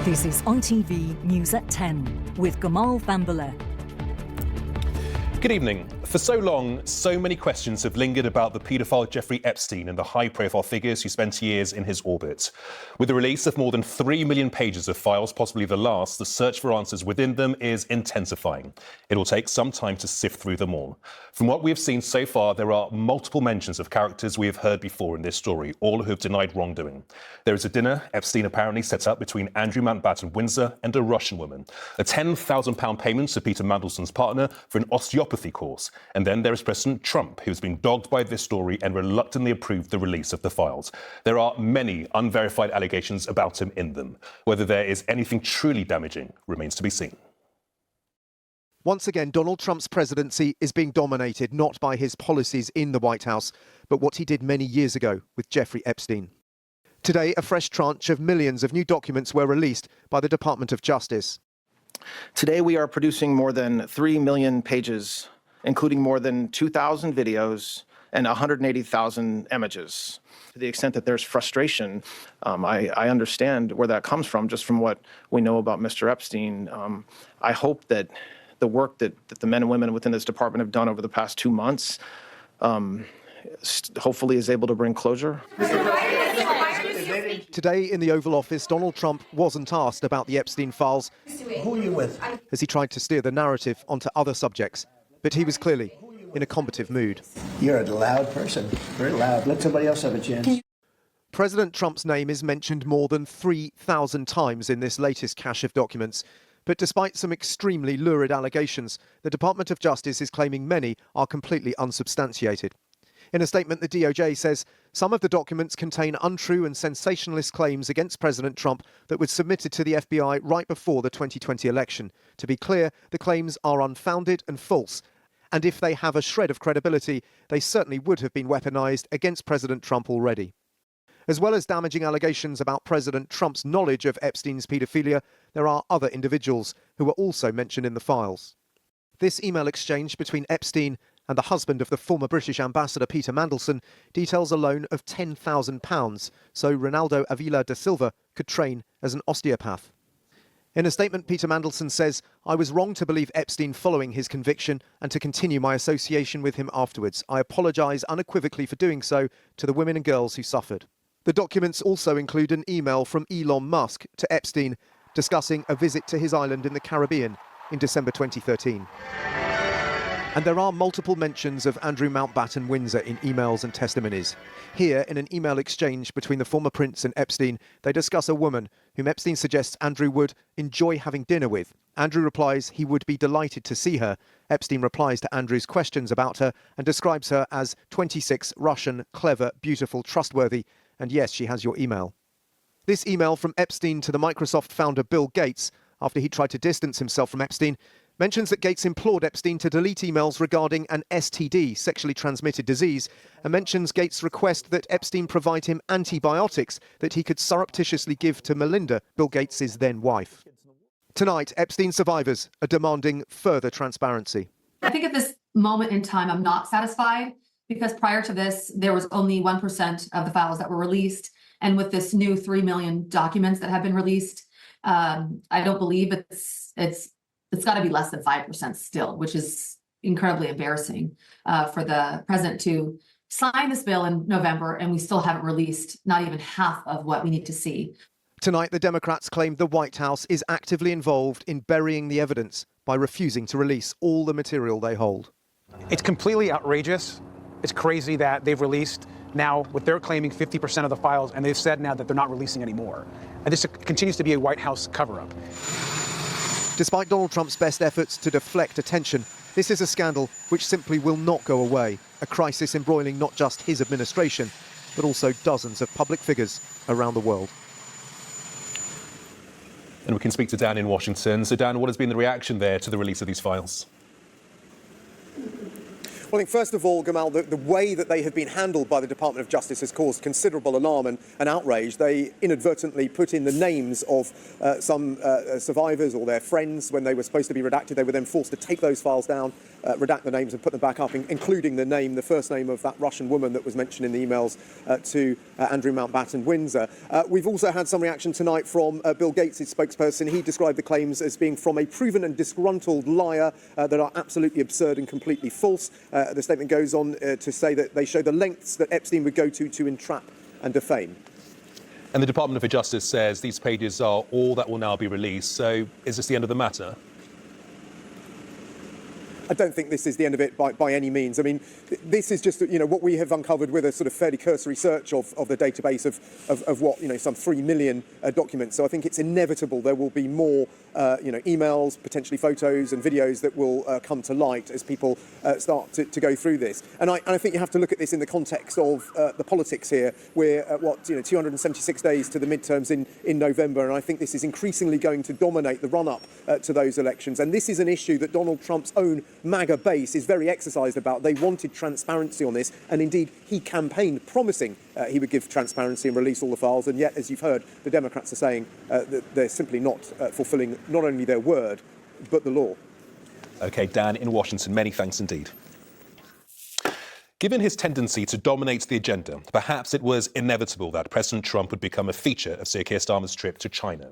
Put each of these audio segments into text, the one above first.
This is ITV News at 10 with Gamal Bambala. Good evening. For so long, so many questions have lingered about the paedophile Jeffrey Epstein and the high-profile figures who spent years in his orbit. With the release of more than 3 million pages of files, possibly the last, the search for answers within them is intensifying. It will take some time to sift through them all. From what we have seen so far, there are multiple mentions of characters we have heard before in this story, all who have denied wrongdoing. There is a dinner Epstein apparently set up between Andrew Mountbatten Windsor and a Russian woman, a £10,000 payment to Peter Mandelson's partner for an osteopathy course. And then there is President Trump, who has been dogged by this story and reluctantly approved the release of the files. There are many unverified allegations about him in them. Whether there is anything truly damaging remains to be seen. Once again, Donald Trump's presidency is being dominated not by his policies in the White House, but what he did many years ago with Jeffrey Epstein. Today, a fresh tranche of millions of new documents were released by the Department of Justice. Today, we are producing more than 3 million pages, including more than 2,000 videos and 180,000 images. To the extent that there's frustration, I understand where that comes from, just from what we know about Mr. Epstein. I hope that the work that the men and women within this department have done over the past 2 months hopefully is able to bring closure. Today in the Oval Office, Donald Trump wasn't asked about the Epstein files. Who are you with? As he tried to steer the narrative onto other subjects. But he was clearly in a combative mood. You're a loud person, very loud. Let somebody else have a chance. President Trump's name is mentioned more than 3,000 times in this latest cache of documents. But despite some extremely lurid allegations, the Department of Justice is claiming many are completely unsubstantiated. In a statement, the DOJ says some of the documents contain untrue and sensationalist claims against President Trump that were submitted to the FBI right before the 2020 election. To be clear, the claims are unfounded and false. And if they have a shred of credibility, they certainly would have been weaponized against President Trump already. As well as damaging allegations about President Trump's knowledge of Epstein's paedophilia, there are other individuals who were also mentioned in the files. This email exchange between Epstein and the husband of the former British ambassador Peter Mandelson details a loan of £10,000 so Ronaldo Avila da Silva could train as an osteopath. In a statement, Peter Mandelson says, "I was wrong to believe Epstein following his conviction and to continue my association with him afterwards. I apologise unequivocally for doing so to the women and girls who suffered." The documents also include an email from Elon Musk to Epstein discussing a visit to his island in the Caribbean in December 2013. And there are multiple mentions of Andrew Mountbatten Windsor in emails and testimonies. Here, in an email exchange between the former prince and Epstein, they discuss a woman whom Epstein suggests Andrew would enjoy having dinner with. Andrew replies he would be delighted to see her. Epstein replies to Andrew's questions about her and describes her as 26, Russian, clever, beautiful, trustworthy, and yes, she has your email. This email from Epstein to the Microsoft founder Bill Gates, after he tried to distance himself from Epstein, mentions that Gates implored Epstein to delete emails regarding an STD, sexually transmitted disease, and mentions Gates' request that Epstein provide him antibiotics that he could surreptitiously give to Melinda, Bill Gates' then wife. Tonight, Epstein survivors are demanding further transparency. I think at this moment in time, I'm not satisfied because prior to this, there was only 1% of the files that were released. And with this new 3 million documents that have been released, I don't believe it's got to be less than 5% still, which is incredibly embarrassing for the president to sign this bill in November, and we still haven't released not even half of what we need to see. Tonight, the Democrats claim the White House is actively involved in burying the evidence by refusing to release all the material they hold. It's completely outrageous. It's crazy that they've released now what they're claiming 50% of the files, and they've said now that they're not releasing any more. And this continues to be a White House cover-up. Despite Donald Trump's best efforts to deflect attention, this is a scandal which simply will not go away, a crisis embroiling not just his administration, but also dozens of public figures around the world. And we can speak to Dan in Washington. So Dan, what has been the reaction there to the release of these files? Well, I think, first of all, Gamal, the way that they have been handled by the Department of Justice has caused considerable alarm and outrage. They inadvertently put in the names of some survivors or their friends when they were supposed to be redacted. They were then forced to take those files down, redact the names and put them back up, including the first name of that Russian woman that was mentioned in the emails to Andrew Mountbatten Windsor. We've also had some reaction tonight from Bill Gates' spokesperson. He described the claims as being from a proven and disgruntled liar that are absolutely absurd and completely false. The statement goes on to say that they show the lengths that Epstein would go to entrap and defame. And the Department of Justice says these pages are all that will now be released. So is this the end of the matter? I don't think this is the end of it by any means. I mean, this is just, what we have uncovered with a sort of fairly cursory search of the database of what, some 3 million documents. So I think it's inevitable there will be more, emails, potentially photos and videos that will come to light as people start to go through this. And I think you have to look at this in the context of the politics here. We're at 276 days to the midterms in November. And I think this is increasingly going to dominate the run-up to those elections. And this is an issue that Donald Trump's own MAGA base is very exercised about. They wanted transparency on this, and indeed he campaigned promising he would give transparency and release all the files, and yet, as you've heard, the Democrats are saying that they're simply not fulfilling not only their word, but the law. OK, Dan in Washington, many thanks indeed. Given his tendency to dominate the agenda, perhaps it was inevitable that President Trump would become a feature of Sir Keir Starmer's trip to China.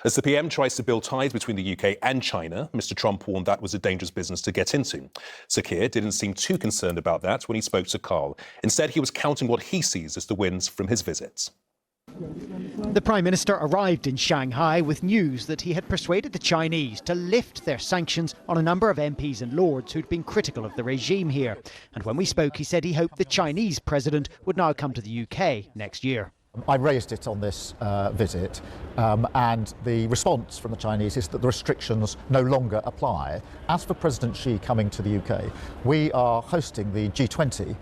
As the PM tries to build ties between the UK and China, Mr Trump warned that was a dangerous business to get into. Sir Keir didn't seem too concerned about that when he spoke to Carl. Instead, he was counting what he sees as the wins from his visits. The Prime Minister arrived in Shanghai with news that he had persuaded the Chinese to lift their sanctions on a number of MPs and Lords who'd been critical of the regime here. And when we spoke, he said he hoped the Chinese president would now come to the UK next year. I raised it on this visit, and the response from the Chinese is that the restrictions no longer apply. As for President Xi coming to the UK, we are hosting the G20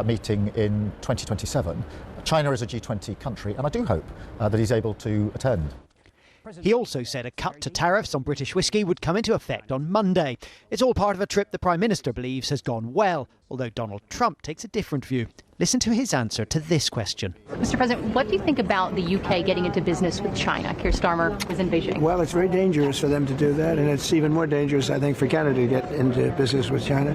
meeting in 2027. China is a G20 country, and I do hope that he's able to attend. He also said a cut to tariffs on British whisky would come into effect on Monday. It's all part of a trip the Prime Minister believes has gone well, although Donald Trump takes a different view. Listen to his answer to this question. Mr. President, what do you think about the UK getting into business with China? Keir Starmer is in Beijing. Well, it's very dangerous for them to do that, and it's even more dangerous, I think, for Canada to get into business with China.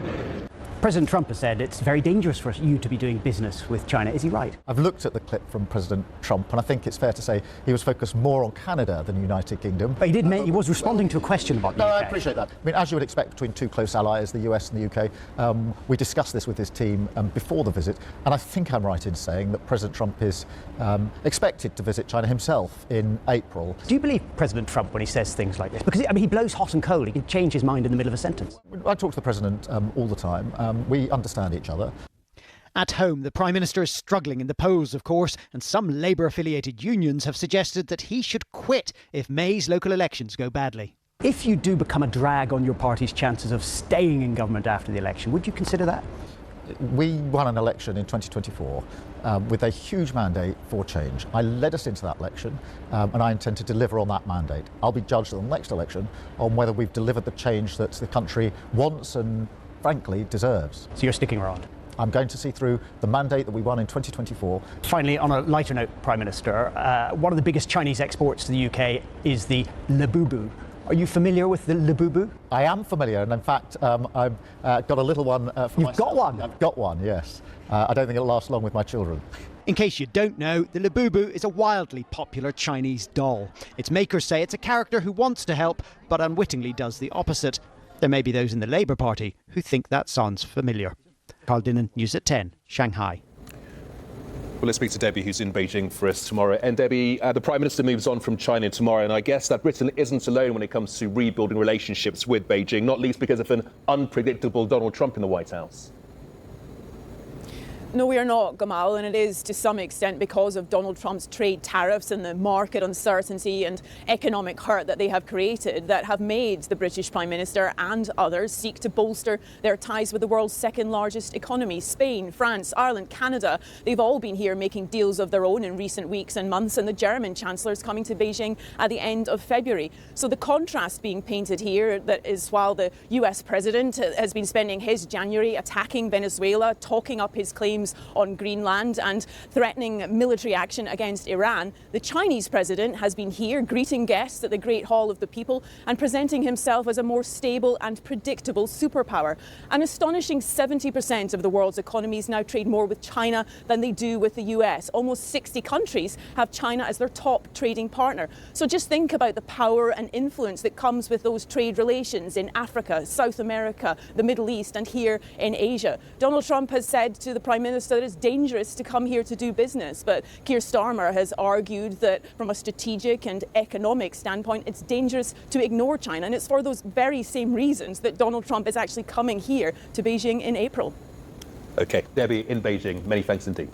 President Trump has said it's very dangerous for you to be doing business with China. Is he right? I've looked at the clip from President Trump, and I think it's fair to say he was focused more on Canada than the United Kingdom. But he was responding to a question about the UK. I appreciate that. I mean, as you would expect between two close allies, the US and the UK, we discussed this with his team before the visit, and I think I'm right in saying that President Trump is expected to visit China himself in April. Do you believe President Trump when he says things like this? Because, he blows hot and cold. He can change his mind in the middle of a sentence. I talk to the President all the time. We understand each other. At home, the Prime Minister is struggling in the polls, of course, and some Labour-affiliated unions have suggested that he should quit if May's local elections go badly. If you do become a drag on your party's chances of staying in government after the election, would you consider that? We won an election in 2024 with a huge mandate for change. I led us into that election, and I intend to deliver on that mandate. I'll be judged in the next election on whether we've delivered the change that the country wants and frankly deserves. So you're sticking around? I'm going to see through the mandate that we won in 2024. Finally, on a lighter note, Prime Minister, one of the biggest Chinese exports to the UK is the Labubu. Are you familiar with the Labubu? I am familiar, and in fact, I've got a little one for You've got one? I've got one, yes. I don't think it'll last long with my children. In case you don't know, the Labubu is a wildly popular Chinese doll. Its makers say it's a character who wants to help, but unwittingly does the opposite. There may be those in the Labour Party who think that sounds familiar. Carl Dinnan, News at 10, Shanghai. Well, let's speak to Debbie, who's in Beijing for us tomorrow. And Debbie, the Prime Minister moves on from China tomorrow, and I guess that Britain isn't alone when it comes to rebuilding relationships with Beijing, not least because of an unpredictable Donald Trump in the White House. No, we are not, Gamal, and it is to some extent because of Donald Trump's trade tariffs and the market uncertainty and economic hurt that they have created that have made the British Prime Minister and others seek to bolster their ties with the world's second largest economy. Spain, France, Ireland, Canada, they've all been here making deals of their own in recent weeks and months, and the German Chancellor is coming to Beijing at the end of February. So the contrast being painted here that is while the US President has been spending his January attacking Venezuela, talking up his claims on Greenland and threatening military action against Iran, the Chinese president has been here greeting guests at the Great Hall of the People and presenting himself as a more stable and predictable superpower. An astonishing 70% of the world's economies now trade more with China than they do with the US. Almost 60 countries have China as their top trading partner. So just think about the power and influence that comes with those trade relations in Africa, South America, the Middle East, and here in Asia. Donald Trump has said to the Prime Minister that it's dangerous to come here to do business, but Keir Starmer has argued that from a strategic and economic standpoint, it's dangerous to ignore China, and it's for those very same reasons that Donald Trump is actually coming here to Beijing in April. OK, Debbie in Beijing, many thanks indeed.